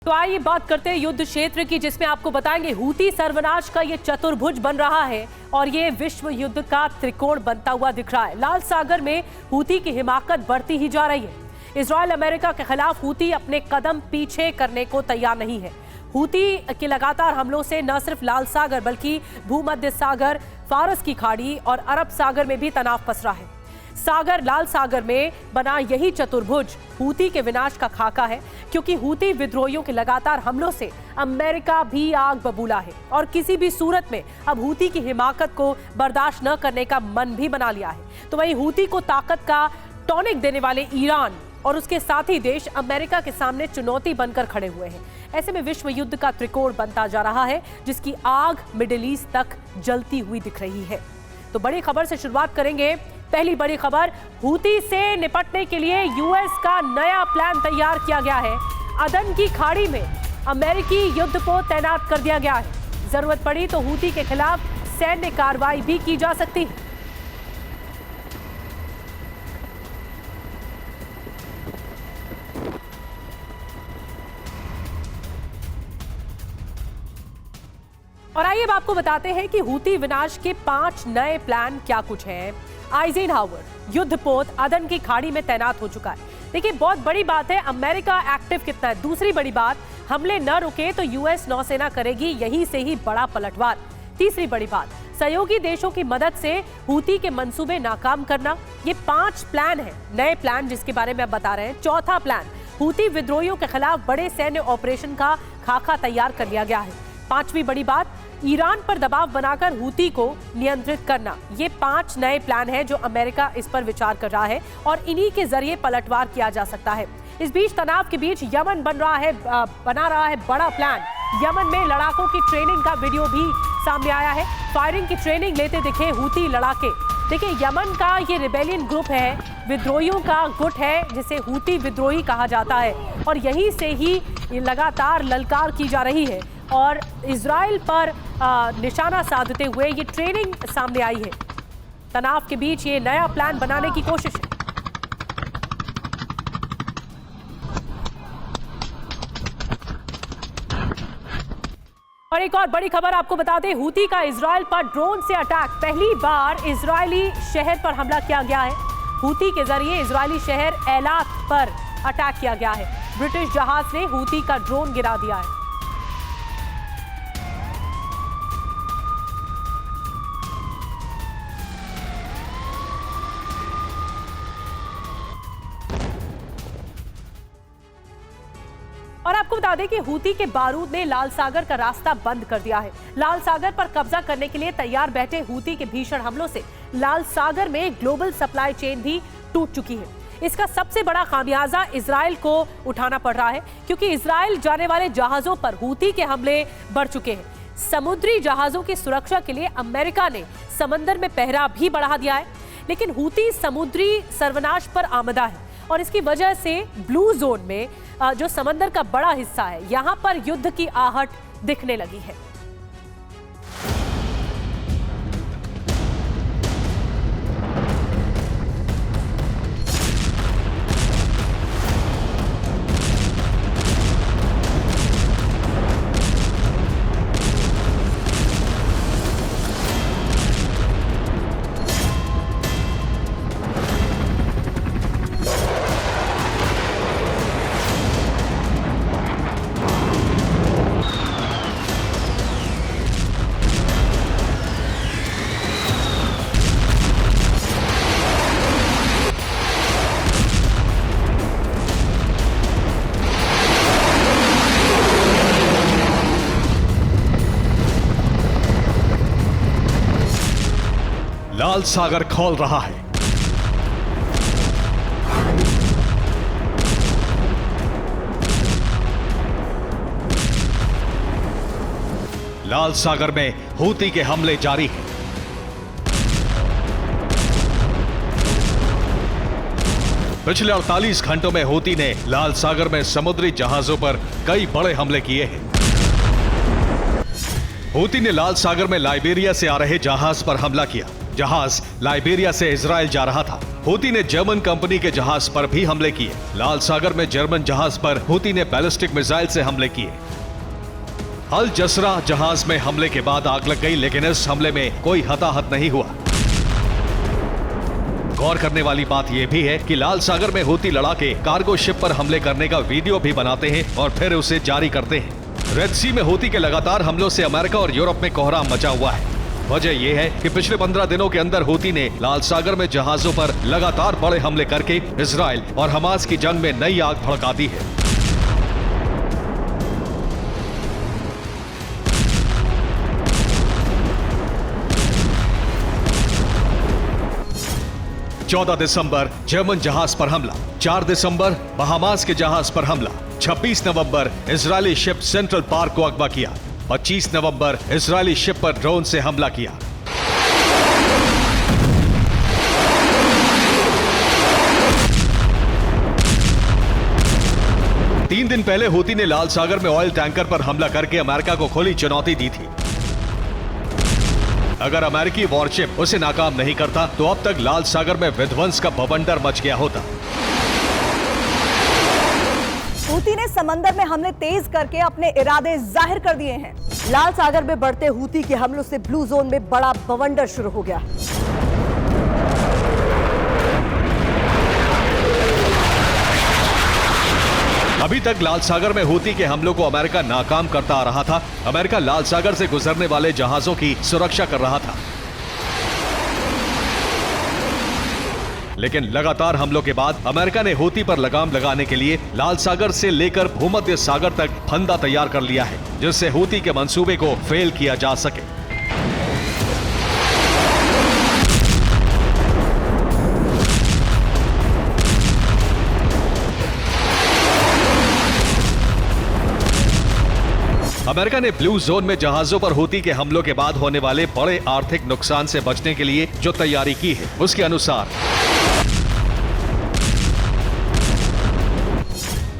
तो आइए बात करते हैं युद्ध क्षेत्र की, जिसमें आपको बताएंगे हूती सर्वनाश का ये चतुर्भुज बन रहा है और ये विश्व युद्ध का त्रिकोण बनता हुआ दिख रहा है। लाल सागर में हूती की हिमाकत बढ़ती ही जा रही है। इजराइल अमेरिका के खिलाफ हूती अपने कदम पीछे करने को तैयार नहीं है। हूती के लगातार हमलों से न सिर्फ लाल सागर बल्कि भूमध्य सागर, फारस की खाड़ी और अरब सागर में भी तनाव पसरा है। लाल सागर में बना यही चतुर्भुज हूती के विनाश का खाका है, क्योंकि हूती विद्रोहियों के लगातार हमलों से अमेरिका भी आग बबूला है और किसी भी सूरत में अब हूती की हिमाकत को बर्दाश्त न करने का मन भी बना लिया है। तो वहीं हूती को ताकत का टॉनिक देने वाले ईरान और उसके साथी देश अमेरिका के सामने चुनौती बनकर खड़े हुए हैं। ऐसे में विश्व युद्ध का त्रिकोण बनता जा रहा है, जिसकी आग मिडिल ईस्ट तक जलती हुई दिख रही है। तो बड़ी खबर से शुरुआत करेंगे। पहली बड़ी खबर, हूती से निपटने के लिए यूएस का नया प्लान तैयार किया गया है। अदन की खाड़ी में अमेरिकी युद्धपोत तैनात कर दिया गया है। जरूरत पड़ी तो हूती के खिलाफ सैन्य कार्रवाई भी की जा सकती है। और आइए अब आपको बताते हैं कि हूती विनाश के 5 नए प्लान क्या कुछ हैं। आइजनहावर युद्धपोत अदन की खाड़ी में तैनात हो चुका है। देखिए, बहुत बड़ी बात है अमेरिका एक्टिव कितना है। दूसरी बड़ी बात, हमले न रुके तो यूएस नौसेना करेगी यहीं से ही बड़ा पलटवार। तीसरी बड़ी बात, सहयोगी देशों की मदद से हूती के मंसूबे नाकाम करना। ये 5 प्लान है, नए प्लान जिसके बारे में अब बता रहे हैं। चौथा प्लान, हूती विद्रोहियों के खिलाफ बड़े सैन्य ऑपरेशन का खाका तैयार कर लिया गया है। पांचवी बड़ी बात, ईरान पर दबाव बनाकर हूती को नियंत्रित करना। ये 5 नए प्लान हैं जो अमेरिका इस पर विचार कर रहा है और इन्हीं के जरिए पलटवार किया जा सकता है। इस बीच तनाव के बीच यमन बना रहा है बड़ा प्लान। यमन में लड़ाकों की ट्रेनिंग का वीडियो भी सामने आया है। फायरिंग की ट्रेनिंग लेते दिखे हूती लड़ाके। देखिए, यमन का ये रिबेलियन ग्रुप है, विद्रोहियों का गुट है जिसे हूती विद्रोही कहा जाता है और यहीं से ही लगातार ललकार की जा रही है और इजराइल पर निशाना साधते हुए ये ट्रेनिंग सामने आई है। तनाव के बीच ये नया प्लान बनाने की कोशिश है। और एक और बड़ी खबर आपको बता दें, हूती का इजराइल पर ड्रोन से अटैक। पहली बार इजरायली शहर पर हमला किया गया है। हूती के जरिए इजरायली शहर एलात पर अटैक किया गया है। ब्रिटिश जहाज ने हूती का ड्रोन गिरा दिया है। और आपको बता दें कि हूती के बारूद ने लाल सागर का रास्ता बंद कर दिया है। लाल सागर पर कब्जा करने के लिए तैयार बैठे हूती के भीषण हमलों से लाल सागर में ग्लोबल सप्लाई चेन भी टूट चुकी है। इसका सबसे बड़ा खामियाजा इजराइल को उठाना पड़ रहा है, क्योंकि इजराइल जाने वाले जहाजों पर हूती के हमले बढ़ चुके हैं। समुद्री जहाजों की सुरक्षा के लिए अमेरिका ने समंदर में पहरा भी बढ़ा दिया है, लेकिन हूती समुद्री सर्वनाश पर आमदा है और इसकी वजह से ब्लू जोन में जो समंदर का बड़ा हिस्सा है, यहां पर युद्ध की आहट दिखने लगी है। लाल सागर खोल रहा है। लाल सागर में हूती के हमले जारी हैं। पिछले 48 घंटों में हूती ने लाल सागर में समुद्री जहाजों पर कई बड़े हमले किए हैं। हूती ने लाल सागर में लाइबेरिया से आ रहे जहाज पर हमला किया। जहाज लाइबेरिया से इजराइल जा रहा था। हूती ने जर्मन कंपनी के जहाज पर भी हमले किए। लाल सागर में जर्मन जहाज पर हूती ने बैलिस्टिक मिसाइल से हमले किए। अल जसरा जहाज में हमले के बाद आग लग गई, लेकिन इस हमले में कोई हताहत नहीं हुआ। गौर करने वाली बात यह भी है कि लाल सागर में हूती लड़ाके कार्गो शिप पर हमले करने का वीडियो भी बनाते हैं और फिर उसे जारी करते हैं। रेड सी में हूती के लगातार हमलों से अमेरिका और यूरोप में कोहराम मचा हुआ है। वजह यह है कि पिछले 15 दिनों के अंदर हूती ने लाल सागर में जहाजों पर लगातार बड़े हमले करके इजराइल और हमास की जंग में नई आग भड़का दी है। 14 दिसंबर जर्मन जहाज पर हमला, 4 दिसंबर बहामास के जहाज पर हमला, 26 नवंबर इजरायली शिप सेंट्रल पार्क को अगवा किया, 25 नवंबर इजरायली शिप पर ड्रोन से हमला किया। तीन दिन पहले हूती ने लाल सागर में ऑयल टैंकर पर हमला करके अमेरिका को खुली चुनौती दी थी। अगर अमेरिकी वॉरशिप उसे नाकाम नहीं करता तो अब तक लाल सागर में विध्वंस का बवंडर मच गया होता। हूती ने समंदर में हमले तेज करके अपने इरादे जाहिर कर दिए हैं। लाल सागर में बढ़ते हूती के हमलों से ब्लू जोन में बड़ा बवंडर शुरू हो गया। अभी तक लाल सागर में हूती के हमलों को अमेरिका नाकाम करता आ रहा था। अमेरिका लाल सागर से गुजरने वाले जहाजों की सुरक्षा कर रहा था, लेकिन लगातार हमलों के बाद अमेरिका ने हूती पर लगाम लगाने के लिए लाल सागर से लेकर भूमध्य सागर तक फंदा तैयार कर लिया है, जिससे हूती के मंसूबे को फेल किया जा सके। अमेरिका ने ब्लू जोन में जहाजों पर हूती के हमलों के बाद होने वाले बड़े आर्थिक नुकसान से बचने के लिए जो तैयारी की है, उसके अनुसार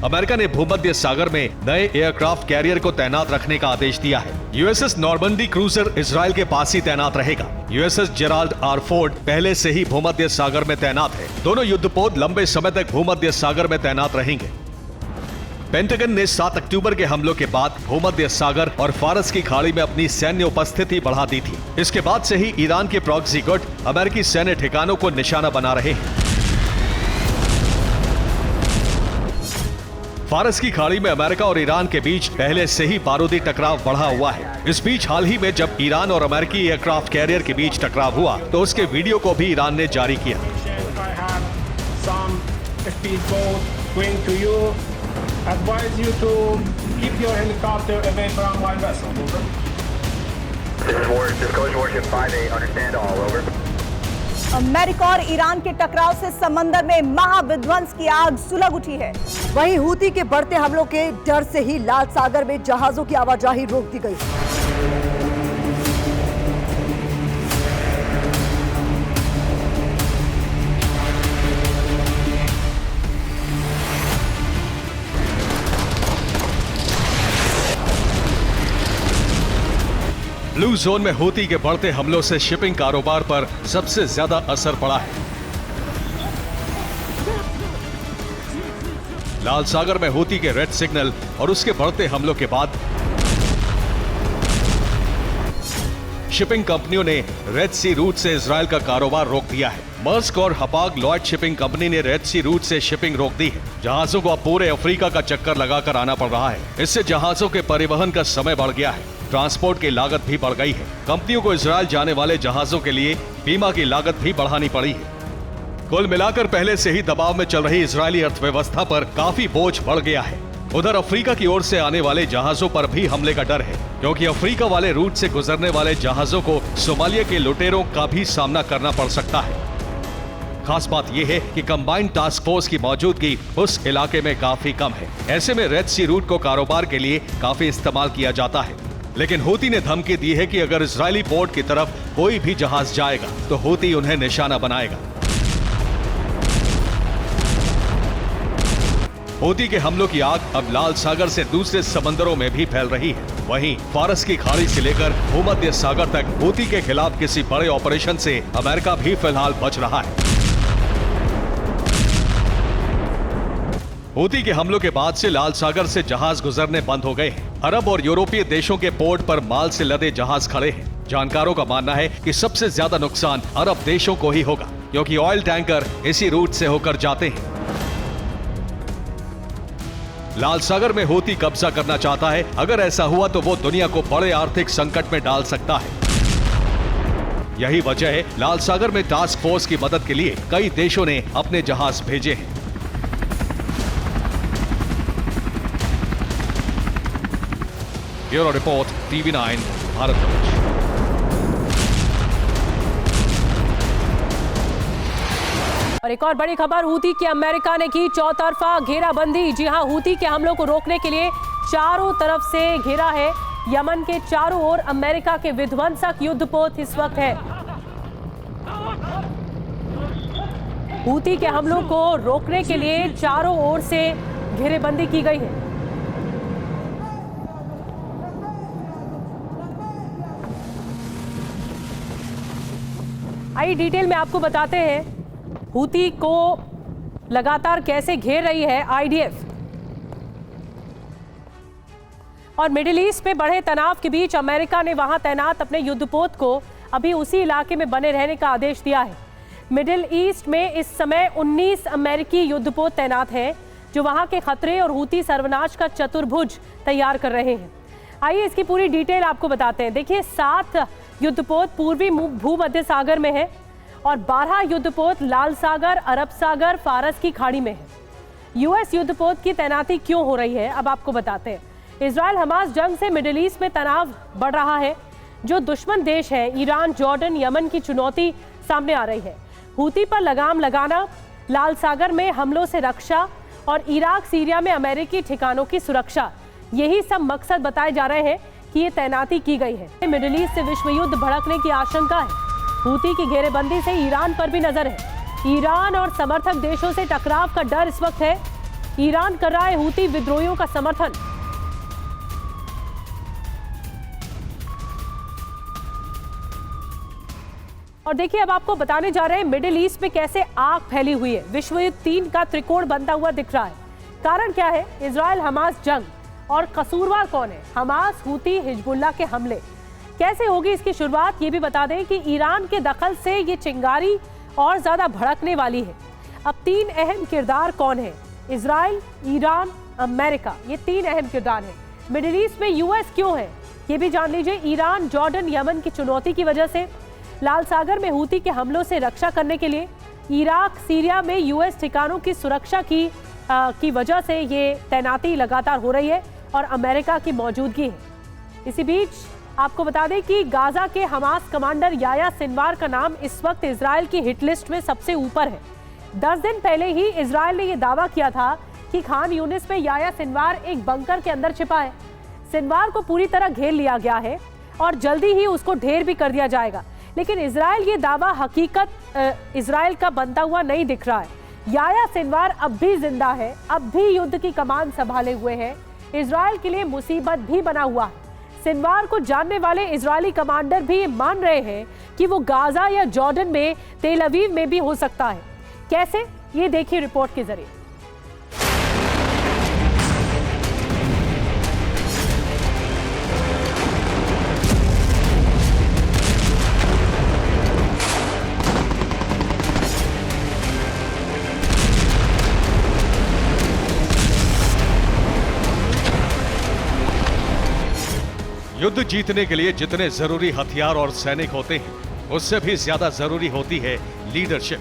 अमेरिका ने भूमध्य सागर में नए एयरक्राफ्ट कैरियर को तैनात रखने का आदेश दिया है। यूएसएस नॉर्मंडी क्रूजर इजराइल के पास ही तैनात रहेगा। यूएसएस जेराल्ड आर फोर्ड पहले से ही भूमध्य सागर में तैनात है। दोनों युद्धपोत लंबे समय तक भूमध्य सागर में तैनात रहेंगे। पेंटागन ने 7 अक्टूबर के हमलों के बाद भूमध्य सागर और फारस की खाड़ी में अपनी सैन्य उपस्थिति बढ़ा दी थी। इसके बाद से ही ईरान के प्रॉक्सी गुट अमेरिकी सैन्य ठिकानों को निशाना बना रहे हैं। फारस की खाड़ी में अमेरिका और ईरान के बीच पहले से ही बारूदी टकराव बढ़ा हुआ है। इस बीच हाल ही में जब ईरान और अमेरिकी एयरक्राफ्ट कैरियर के बीच टकराव हुआ तो उसके वीडियो को भी ईरान ने जारी किया। Advise you to keep your helicopter away from my vessel. Over. This is Warship, Coast Warship 5-8, understand all, over. America और ईरान के टकराव से समंदर में महाविध्वंस की आग सुलग उठी है। वहीं हूती के बढ़ते हमलों के डर से ही लाल सागर में जहाजों की आवाजाही रोक दी गई। ब्लू जोन में हूती के बढ़ते हमलों से शिपिंग कारोबार पर सबसे ज्यादा असर पड़ा है। लाल सागर में हूती के रेड सिग्नल और उसके बढ़ते हमलों के बाद शिपिंग कंपनियों ने रेड सी रूट से इजराइल का कारोबार रोक दिया है। मर्स्क और हपाग लॉयड शिपिंग कंपनी ने रेड सी रूट से शिपिंग रोक दी है। जहाजों को अब पूरे अफ्रीका का चक्कर लगाकर आना पड़ रहा है। इससे जहाजों के परिवहन का समय बढ़ गया है। ट्रांसपोर्ट की लागत भी बढ़ गई है। कंपनियों को इजराइल जाने वाले जहाजों के लिए बीमा की लागत भी बढ़ानी पड़ी है। कुल मिलाकर पहले से ही दबाव में चल रही इजरायली अर्थव्यवस्था पर काफी बोझ बढ़ गया है। उधर अफ्रीका की ओर से आने वाले जहाजों पर भी हमले का डर है, क्योंकि अफ्रीका वाले रूट से गुजरने वाले जहाजों को सोमालिया के लुटेरों का भी सामना करना पड़ सकता है। खास बात यह है कि कंबाइंड टास्क फोर्स की मौजूदगी उस इलाके में काफी कम है। ऐसे में रेड सी रूट को कारोबार के लिए काफी इस्तेमाल किया जाता है। लेकिन हूती ने धमकी दी है कि अगर इजरायली पोर्ट की तरफ कोई भी जहाज जाएगा तो हूती उन्हें निशाना बनाएगा। हूती के हमलों की आग अब लाल सागर से दूसरे समंदरों में भी फैल रही है। वहीं फारस की खाड़ी से लेकर भूमध्य सागर तक हूती के खिलाफ किसी बड़े ऑपरेशन से अमेरिका भी फिलहाल बच रहा है। हूती के हमलों के बाद से लाल सागर से जहाज गुजरने बंद हो गए हैं। अरब और यूरोपीय देशों के पोर्ट पर माल से लदे जहाज खड़े हैं। जानकारों का मानना है कि सबसे ज्यादा नुकसान अरब देशों को ही होगा, क्योंकि ऑयल टैंकर इसी रूट से होकर जाते हैं। लाल सागर में हूती कब्जा करना चाहता है। अगर ऐसा हुआ तो वो दुनिया को बड़े आर्थिक संकट में डाल सकता है। यही वजह है लाल सागर में टास्क फोर्स की मदद के लिए कई देशों ने अपने जहाज भेजे हैं। Bureau report, TV9 Bharatvarsh. और एक और बड़ी खबर, हूती की अमेरिका ने की चौतरफा घेराबंदी। जी हां, हूती के हमलों को रोकने के लिए चारों तरफ से घेरा है। यमन के चारों ओर अमेरिका के विध्वंसक युद्धपोत इस वक्त है। हूती के हमलों को रोकने के लिए चारों ओर से घेरेबंदी की गई है। आइए डिटेल में आपको बताते हैं हूती को लगातार कैसे घेर रही है आईडीएफ। और मिडिल ईस्ट में बढ़े तनाव के बीच अमेरिका ने वहां तैनात अपने युद्धपोत को अभी उसी इलाके में बने रहने का आदेश दिया है। मिडिल ईस्ट में इस समय 19 अमेरिकी युद्धपोत तैनात हैं, जो वहां के खतरे और हूती सर्वनाश का चतुर्भुज तैयार कर रहे हैं। आइए इसकी पूरी डिटेल आपको बताते हैं। देखिए, 7 युद्धपोत पूर्वी भूमध्य सागर में है और 12 युद्धपोत लाल सागर, अरब सागर, फारस की खाड़ी में है। यूएस युद्धपोत की तैनाती क्यों हो रही है, अब आपको बताते हैं। इजराइल हमास जंग से मिडिल ईस्ट में तनाव बढ़ रहा है। जो दुश्मन देश है ईरान, जॉर्डन, यमन की चुनौती सामने आ रही है। हूती पर लगाम लगाना, लाल सागर में हमलों से रक्षा और इराक, सीरिया में अमेरिकी ठिकानों की सुरक्षा, यही सब मकसद बताए जा रहे हैं कि ये तैनाती की गई है। मिडिल ईस्ट से विश्व युद्ध भड़कने की आशंका है। हूती की घेरेबंदी से ईरान पर भी नजर है। ईरान और समर्थक देशों से टकराव का डर इस वक्त है। ईरान कर रहा है हूती विद्रोहियों का समर्थन। और देखिए, अब आपको बताने जा रहे हैं मिडिल ईस्ट में कैसे आग फैली हुई है। विश्व युद्ध 3 का त्रिकोण बनता हुआ दिख रहा है। कारण क्या है? इजराइल हमास जंग। और कसूरवार कौन है? हमास, हूती, हिजबुल्लाह के हमले। कैसे होगी इसकी शुरुआत, ये भी बता दें कि ईरान के दखल से ये चिंगारी और ज्यादा भड़कने वाली है। अब 3 अहम किरदार कौन है? इजराइल, ईरान, अमेरिका, ये 3 अहम किरदार हैं। मिडिल ईस्ट में यूएस क्यों है, ये भी जान लीजिए। ईरान, जॉर्डन, यमन की चुनौती की वजह से, लाल सागर में हूती के हमलों से रक्षा करने के लिए, इराक, सीरिया में यूएस ठिकानों की सुरक्षा की वजह से ये तैनाती लगातार हो रही है और अमेरिका की मौजूदगी है। इसी बीच आपको बता दें कि गाजा के हमास कमांडर याया सिनवार का नाम इस वक्त इजराइल की हिट लिस्ट में सबसे ऊपर है। 10 दिन पहले ही इजराइल ने यह दावा किया था कि खान यूनिस में याया सिनवार एक बंकर के अंदर छिपा है। सिनवार को पूरी तरह घेर लिया गया है और जल्दी ही उसको ढेर भी कर दिया जाएगा। लेकिन इजराइल ये दावा हकीकत इजराइल का बनता हुआ नहीं दिख रहा है। याया सिनवार अब भी जिंदा है, अब भी युद्ध की कमान संभाले हुए है। इजराइल के लिए मुसीबत भी बना हुआ है। सिनवार को जानने वाले इजरायली कमांडर भी मान रहे हैं कि वो गाजा या जॉर्डन में, तेल अवीव में भी हो सकता है। कैसे, ये देखिए रिपोर्ट के जरिए। युद्ध जीतने के लिए जितने जरूरी हथियार और सैनिक होते हैं, उससे भी ज्यादा जरूरी होती है लीडरशिप।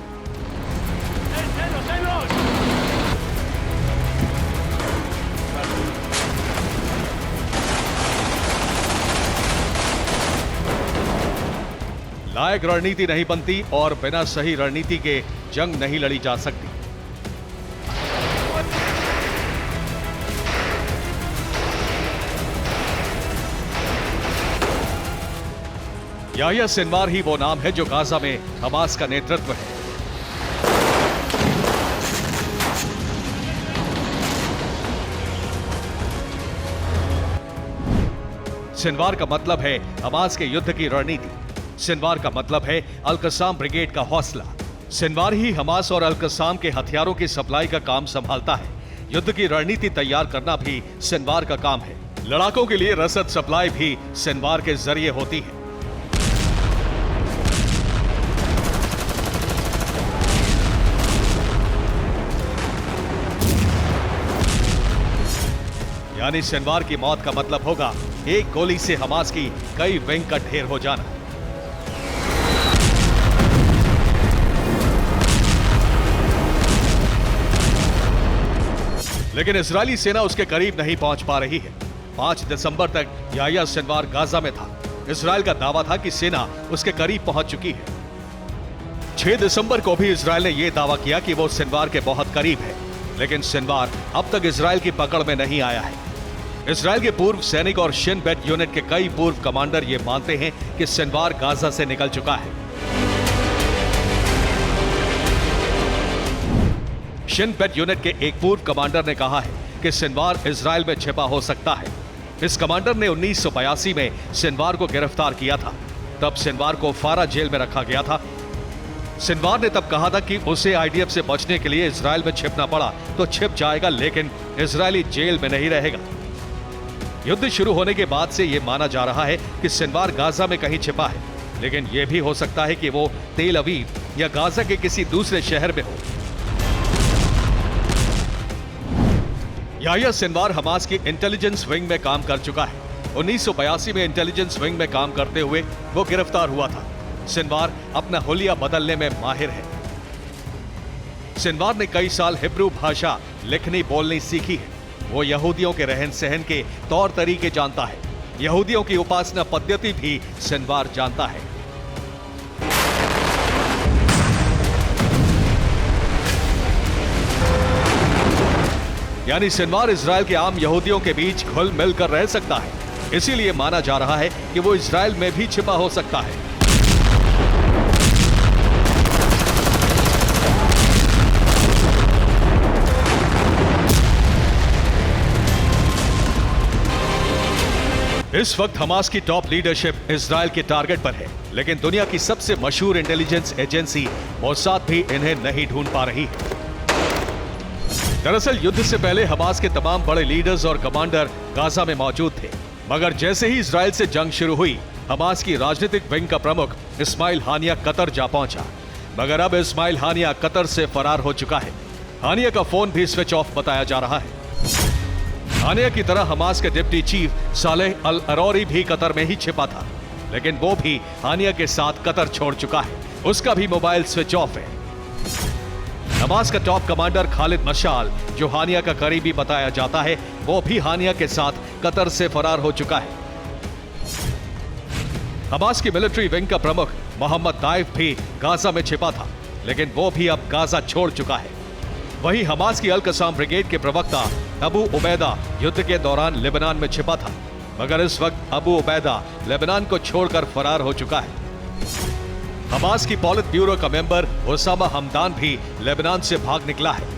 लायक रणनीति नहीं बनती और बिना सही रणनीति के जंग नहीं लड़ी जा सकती। याह्या सिनवार ही वो नाम है जो गाजा में हमास का नेतृत्व है। सिनवार का मतलब है हमास के युद्ध की रणनीति। सिनवार का मतलब है अल-कस्साम ब्रिगेड का हौसला। सिनवार ही हमास और अल-कस्साम के हथियारों की सप्लाई का काम संभालता है। युद्ध की रणनीति तैयार करना भी सिनवार का काम है। लड़ाकों के लिए रसद सप्लाई भी सिनवार के जरिए होती है। यानी सिनवार की मौत का मतलब होगा एक गोली से हमास की कई विंग का ढेर हो जाना। लेकिन इजरायली सेना उसके करीब नहीं पहुंच पा रही है। 5 दिसंबर तक याह्या सिनवार गाजा में था। इजरायल का दावा था कि सेना उसके करीब पहुंच चुकी है। 6 दिसंबर को भी इजरायल ने यह दावा किया कि वो सिनवार के बहुत करीब है, लेकिन सिनवार अब तक इजरायल की पकड़ में नहीं आया है। इजरायल के पूर्व सैनिक और शिन बेट यूनिट के कई पूर्व कमांडर ये मानते हैं कि सिनवार गाजा से निकल चुका है। शिन बेट यूनिट के एक पूर्व कमांडर ने कहा है कि सिनवार इजरायल में छिपा हो सकता है। इस कमांडर ने 1982 में सिनवार को गिरफ्तार किया था। तब सिनवार को फारा जेल में रखा गया था। सिनवार ने तब कहा था कि उसे आईडीएफ से बचने के लिए इजरायल में छिपना पड़ा तो छिप जाएगा, लेकिन इजरायली जेल में नहीं रहेगा। युद्ध शुरू होने के बाद से यह माना जा रहा है कि सिनवार गाजा में कहीं छिपा है, लेकिन यह भी हो सकता है कि वो तेल अवीव या गाजा के किसी दूसरे शहर में हो। याह्या सिनवार हमास की इंटेलिजेंस विंग में काम कर चुका है। 1982 में इंटेलिजेंस विंग में काम करते हुए वो गिरफ्तार हुआ था। सिनवार अपना हुलिया बदलने में माहिर है। सिनवार ने कई साल हिब्रू भाषा लिखनी बोलनी सीखी है। वो यहूदियों के रहन सहन के तौर तरीके जानता है। यहूदियों की उपासना पद्धति भी सिनवार जानता है। यानी सिनवार इजरायल के आम यहूदियों के बीच घुल मिल कर रह सकता है। इसीलिए माना जा रहा है कि वो इजरायल में भी छिपा हो सकता है। इस वक्त हमास की टॉप लीडरशिप इजरायल के टारगेट पर है, लेकिन दुनिया की सबसे मशहूर इंटेलिजेंस एजेंसी मोसाद भी इन्हें नहीं ढूंढ पा रही है। दरअसल युद्ध से पहले हमास के तमाम बड़े लीडर्स और कमांडर गाजा में मौजूद थे, मगर जैसे ही इजरायल से जंग शुरू हुई, हमास की राजनीतिक विंग का प्रमुख इस्माइल हानिया कतर जा पहुंचा। मगर अब इस्माइल हानिया कतर से फरार हो चुका है। हानिया का फोन भी स्विच ऑफ बताया जा रहा है। हानिया की तरह हमास के डिप्टी चीफ सालेह अल अरौरी भी कतर में ही छिपा था, लेकिन वो भी हानिया के साथ कतर छोड़ चुका है। उसका भी मोबाइल स्विच ऑफ है। हमास का टॉप कमांडर खालिद मशाल, जो हानिया का करीबी बताया जाता है, वो भी हानिया के साथ कतर से फरार हो चुका है। हमास की मिलिट्री विंग का प्रमुख मोहम्मद दाइफ भी गाजा में छिपा था, लेकिन वो भी अब गाजा छोड़ चुका है। वहीं हमास की अल कसाम ब्रिगेड के प्रवक्ता अबू उबैदा युद्ध के दौरान लेबनान में छिपा था, मगर इस वक्त अबू उबैदा लेबनान को छोड़कर फरार हो चुका है। हमास की पॉलिट ब्यूरो का मेंबर ओसामा हमदान भी लेबनान से भाग निकला है।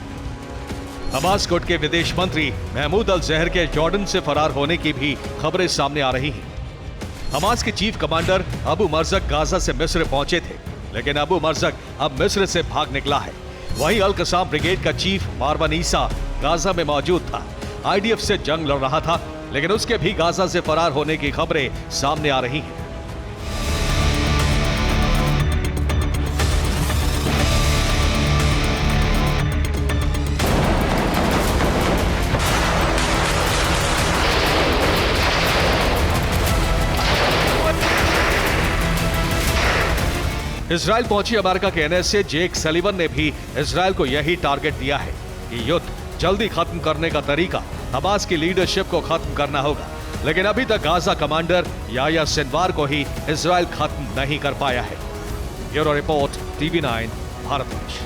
हमास गुट के विदेश मंत्री महमूद अल जहर के जॉर्डन से फरार होने की भी खबरें सामने आ रही हैं। हमास के चीफ कमांडर अबू मरजक गाजा से मिस्र पहुंचे थे, लेकिन अबू मरजक अब मिस्र से भाग निकला है। वहीं अल कसाम ब्रिगेड का चीफ मारवन ईसा गाजा में मौजूद था। आईडीएफ से जंग लड़ रहा था, लेकिन उसके भी गाजा से फरार होने की खबरें सामने आ रही हैं। इजरायल पहुंची अमेरिका के एनएसए जेक सलीवन ने भी इजरायल को यही टारगेट दिया है कि युद्ध जल्दी खत्म करने का तरीका हमास की लीडरशिप को खत्म करना होगा, लेकिन अभी तक गाजा कमांडर याह्या सिनवार को ही इजरायल खत्म नहीं कर पाया है। Bureau report, TV9 Bharatvarsh.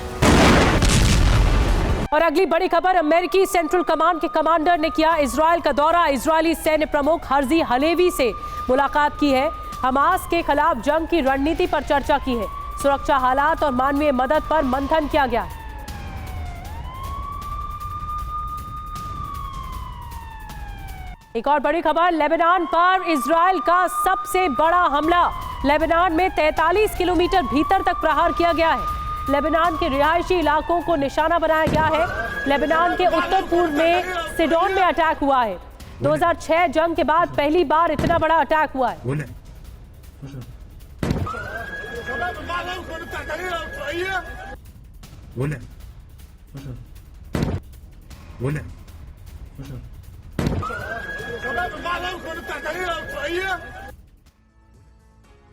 और अगली बड़ी खबर, अमेरिकी सेंट्रल कमांड के कमांडर ने किया इजरायल का दौरा। इजरायली सैन्य प्रमुख हर्जी हलेवी से मुलाकात की है। हमास के खिलाफ जंग की रणनीति पर चर्चा की है। सुरक्षा हालात और मानवीय मदद पर मंथन किया गया है। एक और बड़ी खबर, लेबनान पर इजरायल का सबसे बड़ा हमला। लेबनान में 43 किलोमीटर भीतर तक प्रहार किया गया है। लेबनान के रिहायशी इलाकों को निशाना बनाया गया है। लेबनान के उत्तर पूर्व में सिडोन में अटैक हुआ है। 2006 जंग के बाद पहली बार इतना बड़ा अटैक हुआ है।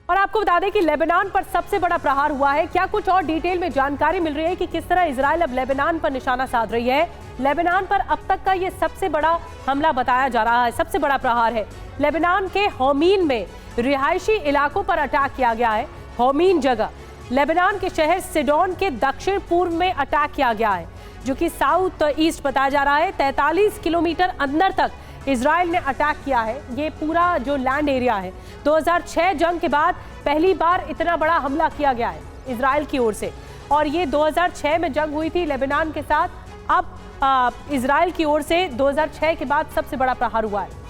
और आपको बता दें कि लेबनान पर सबसे बड़ा प्रहार हुआ है। क्या कुछ और डिटेल में जानकारी मिल रही है कि किस तरह इजराइल अब लेबनान पर निशाना साध रही है। लेबनान पर अब तक का ये सबसे बड़ा हमला बताया जा रहा है, सबसे बड़ा प्रहार है। लेबनान के होमीन में रिहायशी इलाकों पर अटैक किया गया है। होमीन जगह लेबनान के शहर सिडोन के दक्षिण पूर्व में अटैक किया गया है, जो कि साउथ ईस्ट बताया जा रहा है। 43 किलोमीटर अंदर तक इजराइल ने अटैक किया है। ये पूरा जो लैंड एरिया है, 2006 जंग के बाद पहली बार इतना बड़ा हमला किया गया है इजराइल की ओर से। और ये 2006 में जंग हुई थी लेबनान के साथ। अब इजराइल की ओर से 2006 के बाद सबसे बड़ा प्रहार हुआ है।